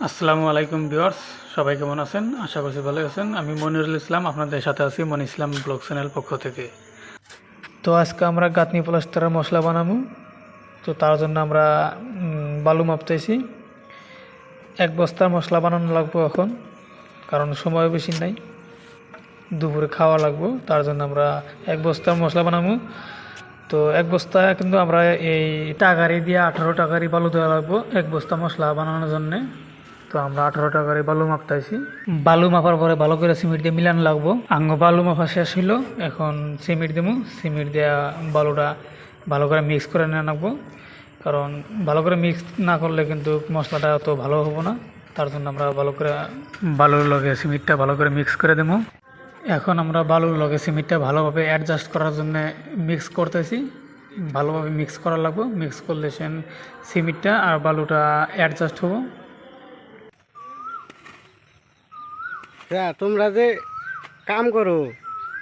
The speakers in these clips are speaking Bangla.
আসসালামু আলাইকুম ভিউয়ার্স, সবাই কেমন আছেন? আশা করছি ভালো আছেন। আমি মনিরুল ইসলাম, আপনাদের সাথে আছি মনি ইসলাম ব্লগ চ্যানেল পক্ষ থেকে। তো আজকে আমরা গাঁথনি প্লাস্টারের মশলা বানাবো। তো তার জন্য আমরা বালু মাপতেছি। এক বস্তার মশলা বানানো লাগবে এখন, কারণ সময় বেশি নাই, দুপুরে খাওয়া লাগবে। তার জন্য আমরা এক বস্তার মশলা বানাবো। তো এক বস্তা কিন্তু আমরা এই টাকারি দিয়ে 18 টাকারি বালু দেওয়া লাগবো এক বস্তা মশলা বানানোর জন্যে। তো আমরা 18 টাকার বালু মাপতাইছি। বালু মাপার পরে ভালো করে সিমেন্ট দিয়ে মিলান লাগবো। আঙ্গ বালু মাপা শেষ হইলো, এখন সিমেন্ট দেবো। সিমেন্ট দেওয়া বালুটা ভালো করে মিক্স করে নেওয়া লাগবো, কারণ ভালো করে মিক্স না করলে কিন্তু মশলাটা অত ভালো হবো না। তার জন্য আমরা ভালো করে বালুর লগে সিমেন্টটা ভালো করে মিক্স করে দেবো। এখন আমরা বালুর লগে সিমেন্টটা ভালোভাবে অ্যাডজাস্ট করার জন্য মিক্স করতেছি। ভালোভাবে মিক্স করা লাগবে, মিক্স করলে সিমেন্টটা আর বালুটা অ্যাডজাস্ট হবো। হ্যাঁ, তোমরা যে কাম করো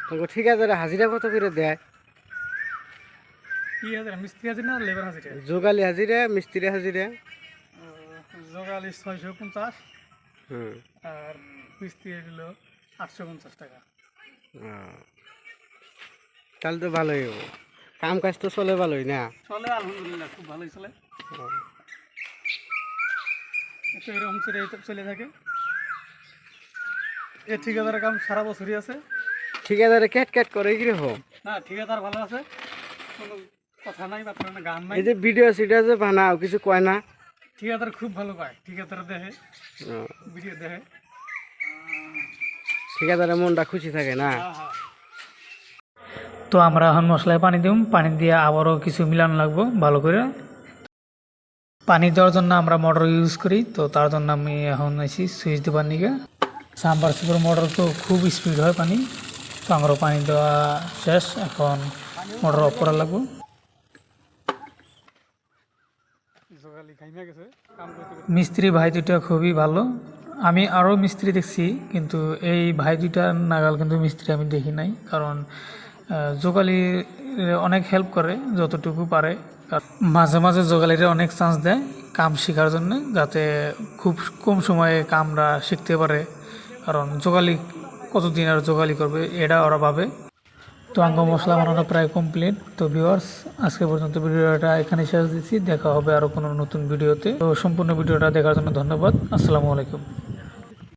তোমাকে ঠিকাদারে হাজিরা কত করে দেয়? কি হাজিরা? মিস্ত্রি হাজিরা না লেবার হাজিরা? যোগালি হাজিরা, মিস্ত্রি হাজিরা? যোগালি 650 হুম। আর মিস্ত্রি দিল 850 টাকা। তাহলে তো ভালোই হবো, কাম কাজ তো চলে ভালোই না? চলে আলহামদুলিল্লাহ, খুব ভালোই চলে। তো এরকম চলে থাকে। এ ঠিকাদারের কাম সারা বছরই আছে। ঠিকাদারে ক্যাট ক্যাট করে কিরকম? না, ঠিকাদার ভালো আছে, কোনো কথা নাই, বা কোনো গান নাই। এই যে ভিডিও সিডিও যে বানাও, কিছু কয় না? ঠিকাদার খুব ভালো পায়, ঠিকাদার দেখে, ভিডিও দেখে। ঠিকাদারের মনটা খুশি থাকে না? তো আমরা এখন মশলায় পানি দিব। পানি দিয়ে আবারও কিছু মিলানো লাগবো ভালো করে। পানি দেওয়ার জন্য আমরা মোটর ইউজ করি, তো তার জন্য আমি এখন এসি সুইচ দেবার নিকে। সাবমার্সিবল মোটর তো খুব স্পিড হয় পানি। তো আমারও পানি দেওয়া শেষ, এখন মোটর অফ করা লাগবো। মিস্ত্রি ভাই দুটা খুবই ভালো। আমি আরও মিস্ত্রি দেখছি, কিন্তু এই ভাই দুটার নাগাল কিন্তু মিস্ত্রি আমি দেখি নাই। কারণ যোগালি অনেক হেল্প করে যতটুকু পারে। মাঝে মাঝে যোগালিরা অনেক চান্স দেয় কাম শেখার জন্য, যাতে খুব কম সময়ে কামরা শিখতে পারে। কারণ যোগালি কতদিন আর যোগালি করবে, এটা ওরা ভাবে। তো আঙ্গ মশলা বানানো প্রায় কমপ্লিট। তো ভিউয়ার্স, আজকে পর্যন্ত ভিডিওটা এখানে শেষ দিচ্ছি। দেখা হবে আরও কোনো নতুন ভিডিওতে। তো সম্পূর্ণ ভিডিওটা দেখার জন্য ধন্যবাদ। আসসালামু আলাইকুম।